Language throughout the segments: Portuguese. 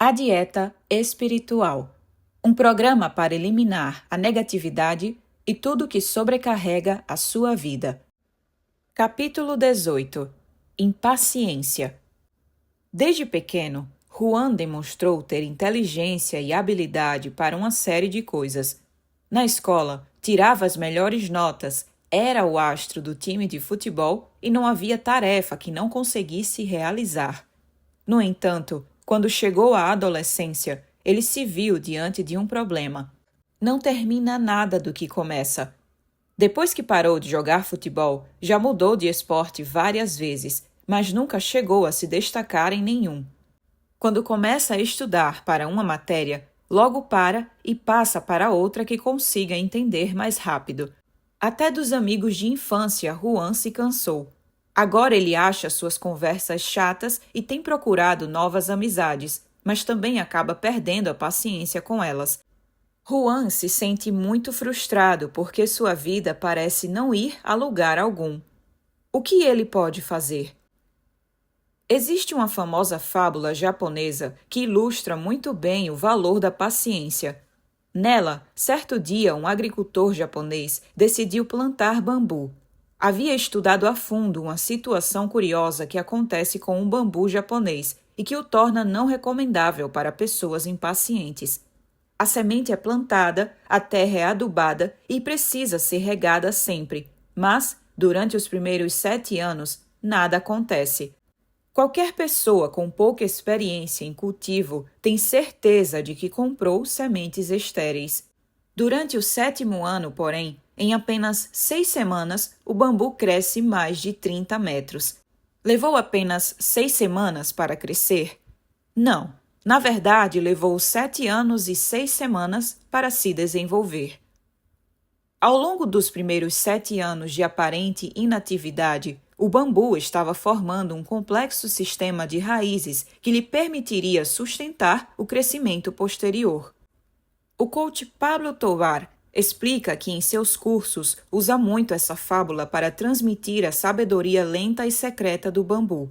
A Dieta Espiritual, um programa para eliminar a negatividade e tudo que sobrecarrega a sua vida. Capítulo 18. Impaciência. Desde pequeno, Juan demonstrou ter inteligência e habilidade para uma série de coisas. Na escola, tirava as melhores notas, era o astro do time de futebol e não havia tarefa que não conseguisse realizar. No entanto, quando chegou à adolescência, ele se viu diante de um problema. Não termina nada do que começa. Depois que parou de jogar futebol, já mudou de esporte várias vezes, mas nunca chegou a se destacar em nenhum. Quando começa a estudar para uma matéria, logo para e passa para outra que consiga entender mais rápido. Até dos amigos de infância, Juan se cansou. Agora ele acha suas conversas chatas e tem procurado novas amizades, mas também acaba perdendo a paciência com elas. Juan se sente muito frustrado porque sua vida parece não ir a lugar algum. O que ele pode fazer? Existe uma famosa fábula japonesa que ilustra muito bem o valor da paciência. Nela, certo dia, um agricultor japonês decidiu plantar bambu. Havia estudado a fundo uma situação curiosa que acontece com um bambu japonês e que o torna não recomendável para pessoas impacientes. A semente é plantada, a terra é adubada e precisa ser regada sempre, mas, durante os primeiros 7 anos, nada acontece. Qualquer pessoa com pouca experiência em cultivo tem certeza de que comprou sementes estéreis. Durante o 7º ano, porém, em apenas 6 semanas, o bambu cresce mais de 30 metros. Levou apenas 6 semanas para crescer? Não. Na verdade, levou 7 anos e 6 semanas para se desenvolver. Ao longo dos primeiros 7 anos de aparente inatividade, o bambu estava formando um complexo sistema de raízes que lhe permitiria sustentar o crescimento posterior. O coach Pablo Tovar explica que em seus cursos usa muito essa fábula para transmitir a sabedoria lenta e secreta do bambu.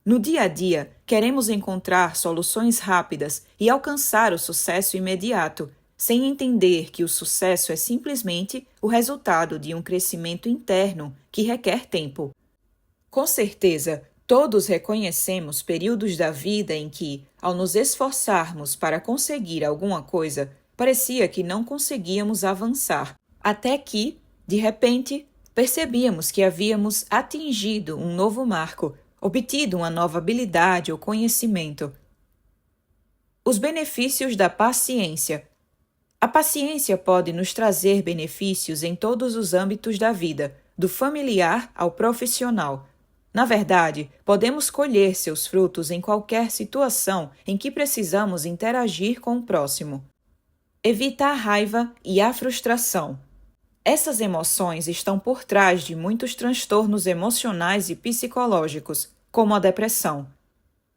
No dia a dia, queremos encontrar soluções rápidas e alcançar o sucesso imediato, sem entender que o sucesso é simplesmente o resultado de um crescimento interno que requer tempo. Com certeza, todos reconhecemos períodos da vida em que, ao nos esforçarmos para conseguir alguma coisa, parecia que não conseguíamos avançar, até que, de repente, percebíamos que havíamos atingido um novo marco, obtido uma nova habilidade ou conhecimento. Os benefícios da paciência. A paciência pode nos trazer benefícios em todos os âmbitos da vida, do familiar ao profissional. Na verdade, podemos colher seus frutos em qualquer situação em que precisamos interagir com o próximo. Evita a raiva e a frustração. Essas emoções estão por trás de muitos transtornos emocionais e psicológicos, como a depressão.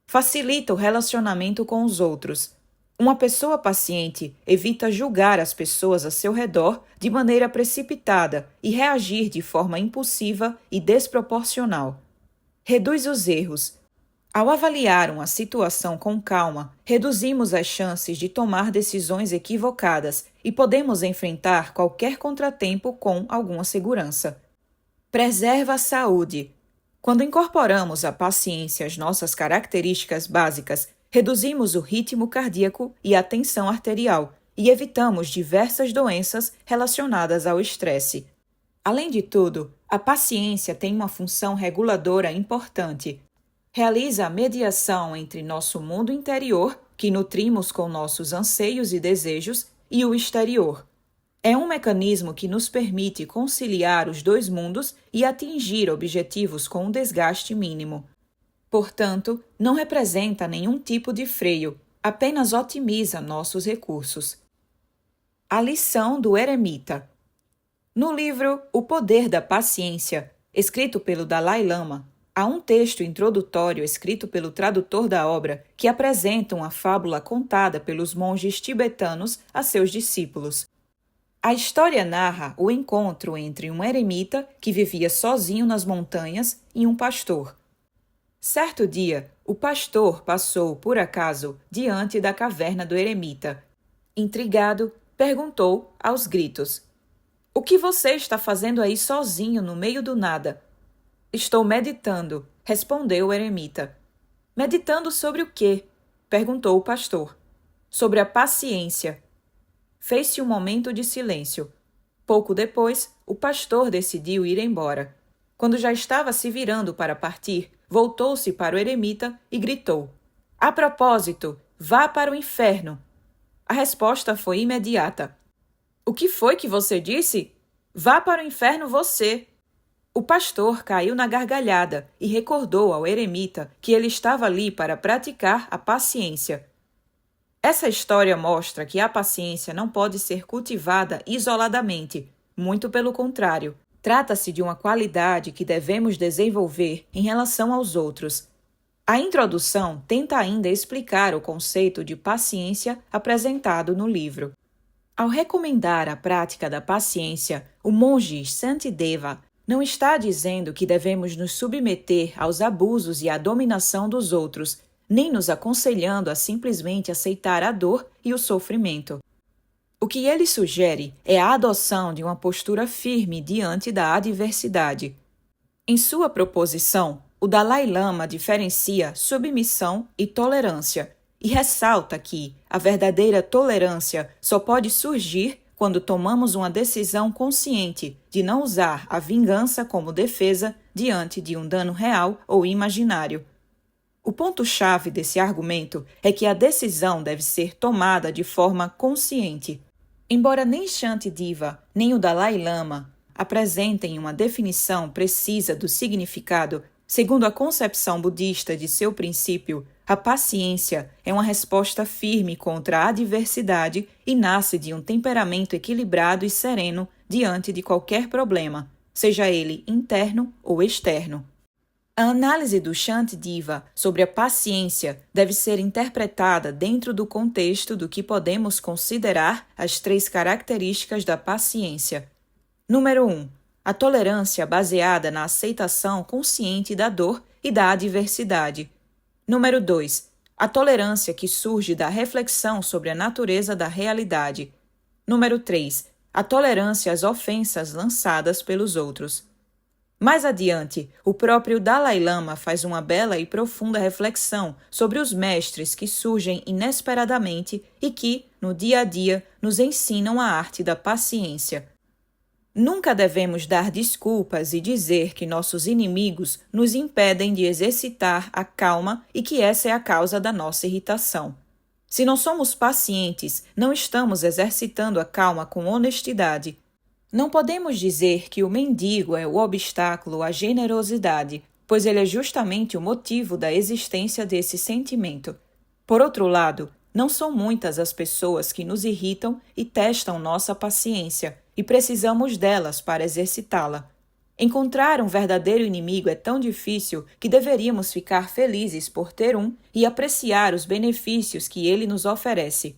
Facilita o relacionamento com os outros. Uma pessoa paciente evita julgar as pessoas a seu redor de maneira precipitada e reagir de forma impulsiva e desproporcional. Reduz os erros. Ao avaliar uma situação com calma, reduzimos as chances de tomar decisões equivocadas e podemos enfrentar qualquer contratempo com alguma segurança. Preserva a saúde. Quando incorporamos a paciência às nossas características básicas, reduzimos o ritmo cardíaco e a tensão arterial e evitamos diversas doenças relacionadas ao estresse. Além de tudo, a paciência tem uma função reguladora importante. Realiza a mediação entre nosso mundo interior, que nutrimos com nossos anseios e desejos, e o exterior. É um mecanismo que nos permite conciliar os dois mundos e atingir objetivos com um desgaste mínimo. Portanto, não representa nenhum tipo de freio, apenas otimiza nossos recursos. A lição do eremita. No livro O Poder da Paciência, escrito pelo Dalai Lama, há um texto introdutório escrito pelo tradutor da obra que apresenta uma fábula contada pelos monges tibetanos a seus discípulos. A história narra o encontro entre um eremita que vivia sozinho nas montanhas e um pastor. Certo dia, o pastor passou, por acaso, diante da caverna do eremita. Intrigado, perguntou aos gritos: "O que você está fazendo aí sozinho no meio do nada?" "Estou meditando", respondeu o eremita. "Meditando sobre o quê?" perguntou o pastor. "Sobre a paciência." Fez-se um momento de silêncio. Pouco depois, o pastor decidiu ir embora. Quando já estava se virando para partir, voltou-se para o eremita e gritou: "A propósito, vá para o inferno." A resposta foi imediata: "O que foi que você disse? Vá para o inferno você." O pastor caiu na gargalhada e recordou ao eremita que ele estava ali para praticar a paciência. Essa história mostra que a paciência não pode ser cultivada isoladamente, muito pelo contrário. Trata-se de uma qualidade que devemos desenvolver em relação aos outros. A introdução tenta ainda explicar o conceito de paciência apresentado no livro. Ao recomendar a prática da paciência, o monge Shantideva não está dizendo que devemos nos submeter aos abusos e à dominação dos outros, nem nos aconselhando a simplesmente aceitar a dor e o sofrimento. O que ele sugere é a adoção de uma postura firme diante da adversidade. Em sua proposição, o Dalai Lama diferencia submissão e tolerância e ressalta que a verdadeira tolerância só pode surgir quando tomamos uma decisão consciente de não usar a vingança como defesa diante de um dano real ou imaginário. O ponto-chave desse argumento é que a decisão deve ser tomada de forma consciente. Embora nem Shantideva nem o Dalai Lama apresentem uma definição precisa do significado, segundo a concepção budista de seu princípio, a paciência é uma resposta firme contra a adversidade e nasce de um temperamento equilibrado e sereno diante de qualquer problema, seja ele interno ou externo. A análise do Shantideva sobre a paciência deve ser interpretada dentro do contexto do que podemos considerar as 3 características da paciência. Número 1. A tolerância baseada na aceitação consciente da dor e da adversidade. Número 2. A tolerância que surge da reflexão sobre a natureza da realidade. Número 3. A tolerância às ofensas lançadas pelos outros. Mais adiante, o próprio Dalai Lama faz uma bela e profunda reflexão sobre os mestres que surgem inesperadamente e que, no dia a dia, nos ensinam a arte da paciência. Nunca devemos dar desculpas e dizer que nossos inimigos nos impedem de exercitar a calma e que essa é a causa da nossa irritação. Se não somos pacientes, não estamos exercitando a calma com honestidade. Não podemos dizer que o mendigo é o obstáculo à generosidade, pois ele é justamente o motivo da existência desse sentimento. Por outro lado, não são muitas as pessoas que nos irritam e testam nossa paciência, e precisamos delas para exercitá-la. Encontrar um verdadeiro inimigo é tão difícil que deveríamos ficar felizes por ter um e apreciar os benefícios que ele nos oferece.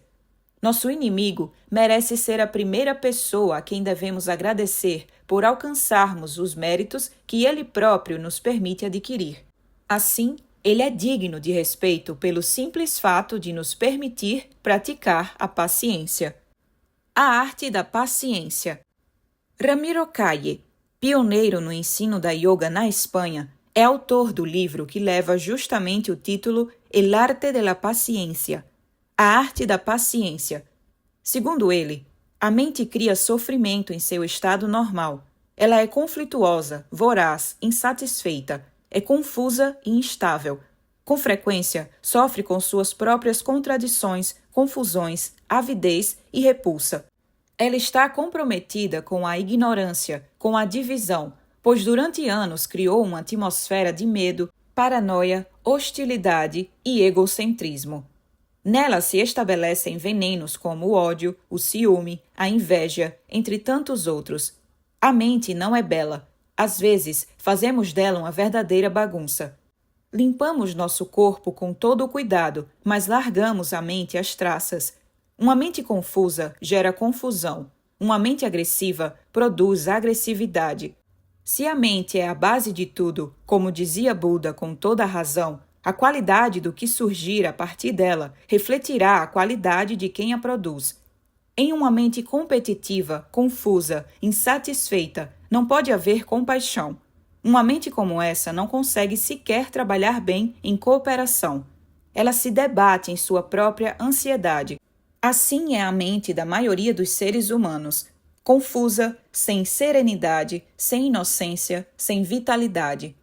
Nosso inimigo merece ser a primeira pessoa a quem devemos agradecer por alcançarmos os méritos que ele próprio nos permite adquirir. Assim, ele é digno de respeito pelo simples fato de nos permitir praticar a paciência. A arte da paciência. Ramiro Calle, pioneiro no ensino da yoga na Espanha, é autor do livro que leva justamente o título El arte de la paciencia, a arte da paciência. Segundo ele, a mente cria sofrimento em seu estado normal. Ela é conflituosa, voraz, insatisfeita, é confusa e instável. Com frequência, sofre com suas próprias contradições, confusões, avidez e repulsa. Ela está comprometida com a ignorância, com a divisão, pois durante anos criou uma atmosfera de medo, paranoia, hostilidade e egocentrismo. Nela se estabelecem venenos como o ódio, o ciúme, a inveja, entre tantos outros. A mente não é bela. Às vezes, fazemos dela uma verdadeira bagunça. Limpamos nosso corpo com todo o cuidado, mas largamos à mente as traças. Uma mente confusa gera confusão. Uma mente agressiva produz agressividade. Se a mente é a base de tudo, como dizia Buda com toda a razão, a qualidade do que surgir a partir dela refletirá a qualidade de quem a produz. Em uma mente competitiva, confusa, insatisfeita, não pode haver compaixão. Uma mente como essa não consegue sequer trabalhar bem em cooperação. Ela se debate em sua própria ansiedade. Assim é a mente da maioria dos seres humanos, confusa, sem serenidade, sem inocência, sem vitalidade.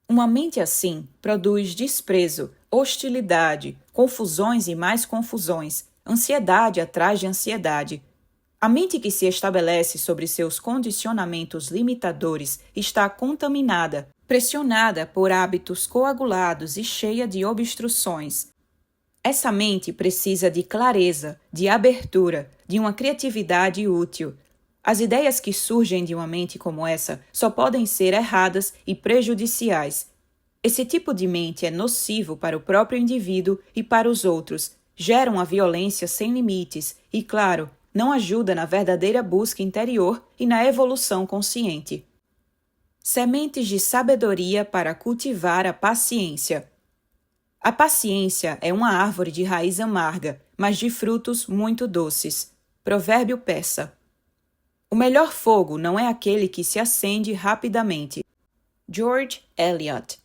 Uma mente assim produz desprezo, hostilidade, confusões e mais confusões, ansiedade atrás de ansiedade. A mente que se estabelece sobre seus condicionamentos limitadores está contaminada, pressionada por hábitos coagulados e cheia de obstruções. Essa mente precisa de clareza, de abertura, de uma criatividade útil. As ideias que surgem de uma mente como essa só podem ser erradas e prejudiciais. Esse tipo de mente é nocivo para o próprio indivíduo e para os outros, gera uma violência sem limites e, claro, não ajuda na verdadeira busca interior e na evolução consciente. Sementes de sabedoria para cultivar a paciência. A paciência é uma árvore de raiz amarga, mas de frutos muito doces. Provérbio persa. O melhor fogo não é aquele que se acende rapidamente. George Eliot.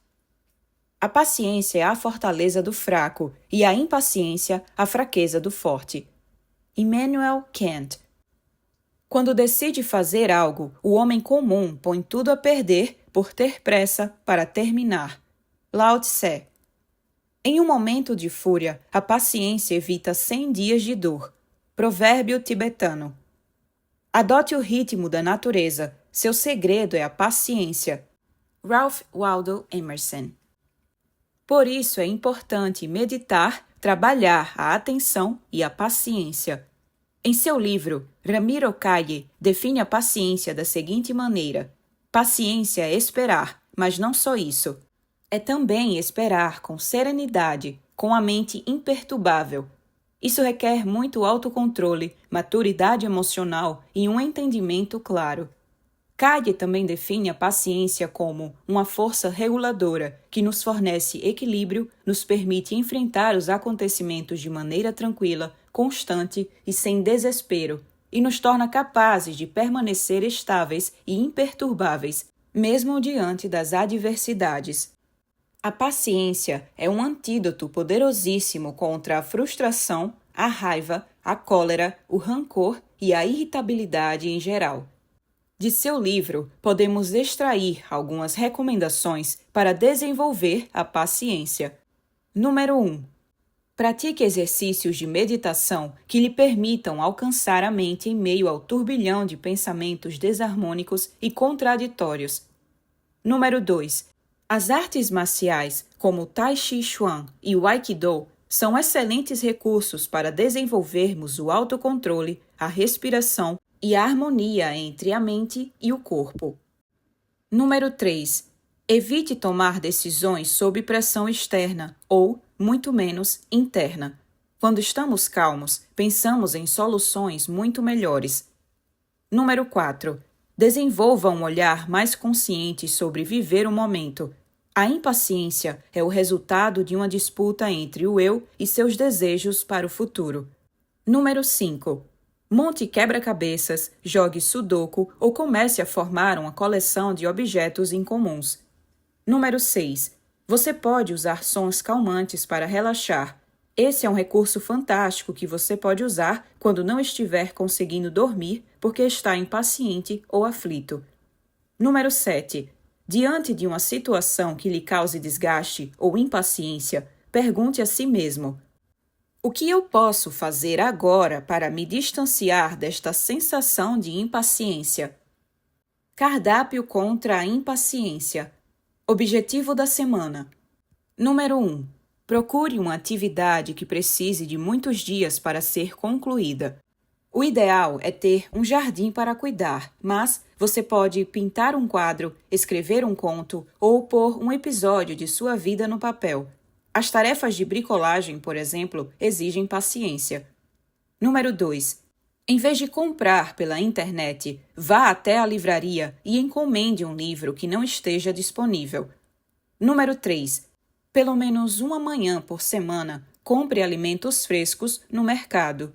A paciência é a fortaleza do fraco e a impaciência a fraqueza do forte. Immanuel Kant. Quando decide fazer algo, o homem comum põe tudo a perder por ter pressa para terminar. Lao Tse. Em um momento de fúria, a paciência evita 100 dias de dor. Provérbio tibetano. Adote o ritmo da natureza. Seu segredo é a paciência. Ralph Waldo Emerson. Por isso é importante meditar, trabalhar a atenção e a paciência. Em seu livro, Ramiro Calle define a paciência da seguinte maneira: paciência é esperar, mas não só isso. É também esperar com serenidade, com a mente imperturbável. Isso requer muito autocontrole, maturidade emocional e um entendimento claro. Calle também define a paciência como uma força reguladora que nos fornece equilíbrio, nos permite enfrentar os acontecimentos de maneira tranquila, constante e sem desespero, e nos torna capazes de permanecer estáveis e imperturbáveis, mesmo diante das adversidades. A paciência é um antídoto poderosíssimo contra a frustração, a raiva, a cólera, o rancor e a irritabilidade em geral. De seu livro, podemos extrair algumas recomendações para desenvolver a paciência. Número 1. Pratique exercícios de meditação que lhe permitam alcançar a mente em meio ao turbilhão de pensamentos desarmônicos e contraditórios. Número 2. As artes marciais, como o Tai Chi Chuan e o Aikido, são excelentes recursos para desenvolvermos o autocontrole, a respiração e a harmonia entre a mente e o corpo. Número 3. Evite tomar decisões sob pressão externa ou, muito menos, interna. Quando estamos calmos, pensamos em soluções muito melhores. Número 4. Desenvolva um olhar mais consciente sobre viver o momento. A impaciência é o resultado de uma disputa entre o eu e seus desejos para o futuro. Número 5. Monte quebra-cabeças, jogue sudoku ou comece a formar uma coleção de objetos incomuns. Número 6. Você pode usar sons calmantes para relaxar. Esse é um recurso fantástico que você pode usar quando não estiver conseguindo dormir porque está impaciente ou aflito. Número 7. Diante de uma situação que lhe cause desgaste ou impaciência, pergunte a si mesmo: o que eu posso fazer agora para me distanciar desta sensação de impaciência? Cardápio contra a impaciência. Objetivo da semana. Número 1. Procure uma atividade que precise de muitos dias para ser concluída. O ideal é ter um jardim para cuidar, mas você pode pintar um quadro, escrever um conto ou pôr um episódio de sua vida no papel. As tarefas de bricolagem, por exemplo, exigem paciência. Número 2. Em vez de comprar pela internet, vá até a livraria e encomende um livro que não esteja disponível. Número 3. Pelo menos uma manhã por semana, compre alimentos frescos no mercado.